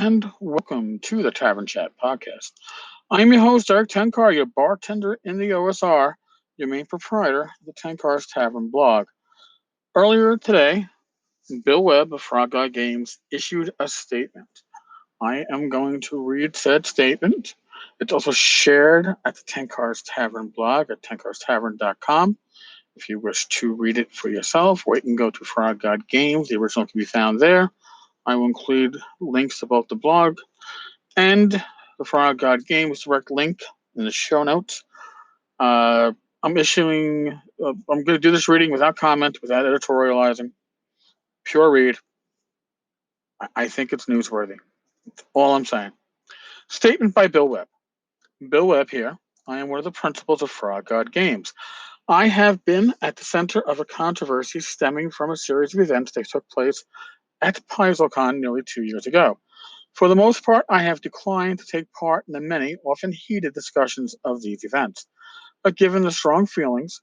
and welcome to the Tavern Chat podcast. I'm your host, Eric Tenkar, your bartender in the OSR, your main proprietor of the Tenkar's Tavern blog. Earlier today, Bill Webb of Frog God Games issued a statement. I am going to read said statement. It's also shared at the Tenkar's Tavern blog at tenkarstavern.com. If you wish to read it for yourself, or you can go to Frog God Games. The original can be found there. I will include links to both the blog and the Frog God Games direct link in the show notes. I'm issuing, I'm going to do this reading without comment, without editorializing. Pure read. I think it's newsworthy. That's all I'm saying. Statement by Bill Webb. Bill Webb here. I am one of the principals of Frog God Games. I have been at the center of a controversy stemming from a series of events that took place at PaizoCon nearly 2 years ago. For the most part, I have declined to take part in the many, often heated discussions of these events. But given the strong feelings,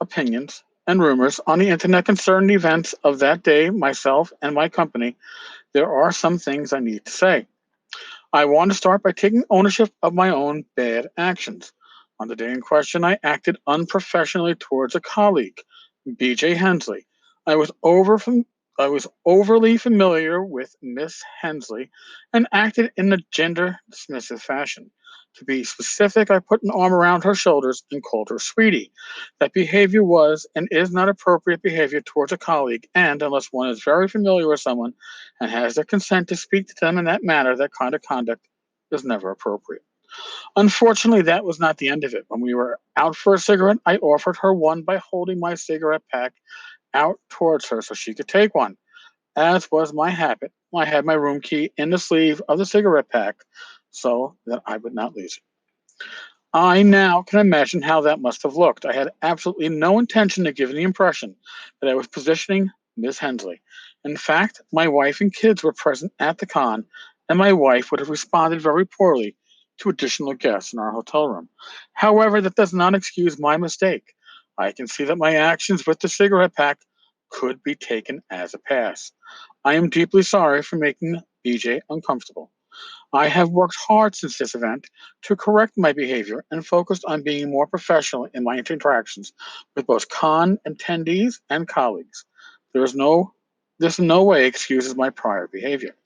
opinions, and rumors on the internet concerning the events of that day, myself and my company, there are some things I need to say. I want to start by taking ownership of my own bad actions. On the day in question, I acted unprofessionally towards a colleague, BJ Hensley. I was overly familiar with Miss Hensley and acted in a gender dismissive fashion. To be specific, I put an arm around her shoulders and called her sweetie. That behavior was and is not appropriate behavior towards a colleague, and unless one is very familiar with someone and has their consent to speak to them in that manner, that kind of conduct is never appropriate. Unfortunately, that was not the end of it. When we were out for a cigarette, I offered her one by holding my cigarette pack out towards her so she could take one. As was my habit, I had my room key in the sleeve of the cigarette pack so that I would not lose it. I now can imagine how that must have looked. I had absolutely no intention of giving the impression that I was positioning Miss Hensley. In fact, my wife and kids were present at the con, and my wife would have responded very poorly to additional guests in our hotel room. However, that does not excuse my mistake. I can see that my actions with the cigarette pack could be taken as a pass. I am deeply sorry for making BJ uncomfortable. I have worked hard since this event to correct my behavior and focused on being more professional in my interactions with both con attendees and colleagues. This in no way excuses my prior behavior.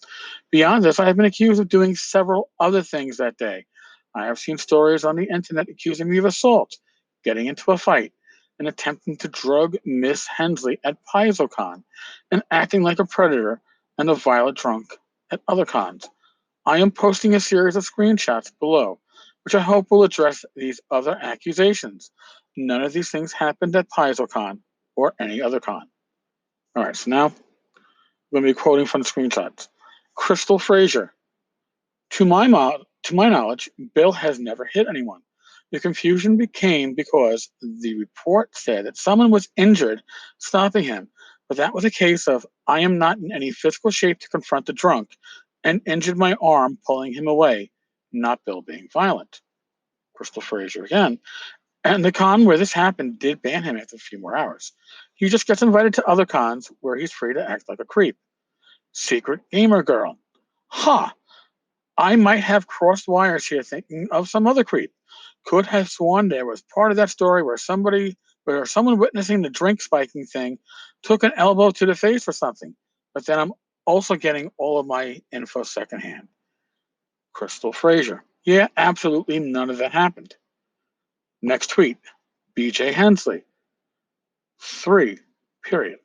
Beyond this, I have been accused of doing several other things that day. I have seen stories on the internet accusing me of assault, getting into a fight, and attempting to drug Miss Hensley at PaizoCon, and acting like a predator and a violent drunk at other cons. I am posting a series of screenshots below, which I hope will address these other accusations. None of these things happened at PaizoCon or any other con. All right, so now I'm going to be quoting from the screenshots. Crystal Frazier. To my knowledge, Bill has never hit anyone. The confusion became because the report said that someone was injured stopping him, but that was a case of I am not in any physical shape to confront the drunk and injured my arm pulling him away, not Bill being violent. Crystal Frazier again. And the con where this happened did ban him after a few more hours. He just gets invited to other cons where he's free to act like a creep. Secret Gamer Girl. Ha! I might have crossed wires here thinking of some other creep. Could have sworn there was part of that story where someone witnessing the drink spiking thing took an elbow to the face or something. But then I'm also getting all of my info secondhand. Crystal Frazier. Yeah, absolutely none of that happened. Next tweet. BJ Hensley. 3. Period.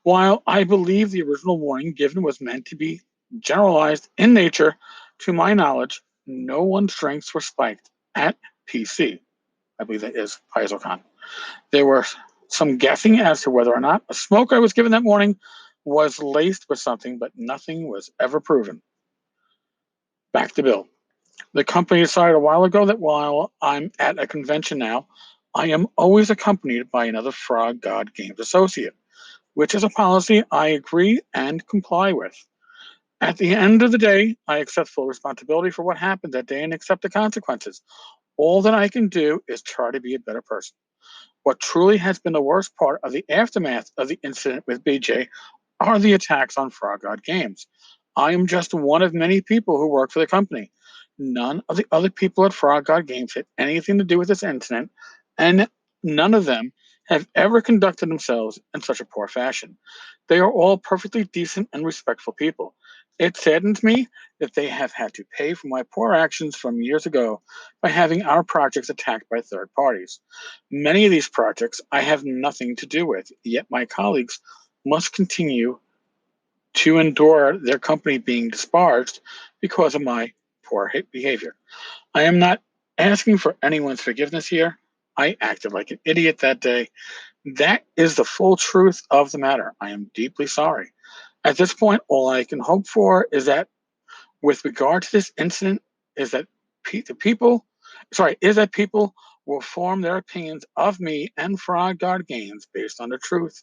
While I believe the original warning given was meant to be generalized in nature, to my knowledge, no one's drinks were spiked at PC. I believe that is PaizoCon. There were some guessing as to whether or not a smoke I was given that morning was laced with something, but nothing was ever proven. Back to Bill. The company decided a while ago that while I'm at a convention now, I am always accompanied by another Frog God Games associate, which is a policy I agree and comply with. At the end of the day, I accept full responsibility for what happened that day and accept the consequences. All that I can do is try to be a better person. What truly has been the worst part of the aftermath of the incident with BJ are the attacks on Frog God Games. I am just one of many people who work for the company. None of the other people at Frog God Games had anything to do with this incident, and none of them have ever conducted themselves in such a poor fashion. They are all perfectly decent and respectful people. It saddens me that they have had to pay for my poor actions from years ago by having our projects attacked by third parties. Many of these projects I have nothing to do with, yet my colleagues must continue to endure their company being disparaged because of my poor behavior. I am not asking for anyone's forgiveness here. I acted like an idiot that day. That is the full truth of the matter. I am deeply sorry. At this point, all I can hope for is that, with regard to this incident, is that people will form their opinions of me and Fraud God Games based on the truth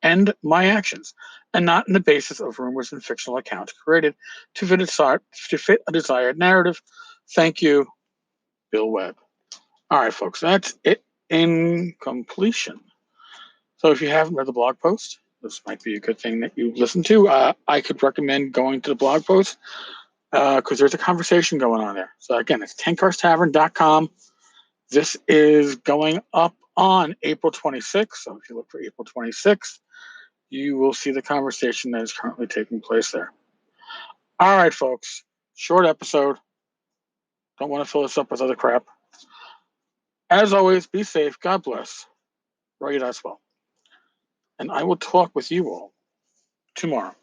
and my actions, and not on the basis of rumors and fictional accounts created to fit a desired narrative. Thank you, Bill Webb. All right, folks, that's it in completion. So if you haven't read the blog post, this might be a good thing that you listen to. I could recommend going to the blog post because there's a conversation going on there. So again, it's tenkarstavern.com. This is going up on April 26th. So if you look for April 26th, you will see the conversation that is currently taking place there. All right, folks. Short episode. Don't want to fill this up with other crap. As always, be safe. God bless. Right as well. And I will talk with you all tomorrow.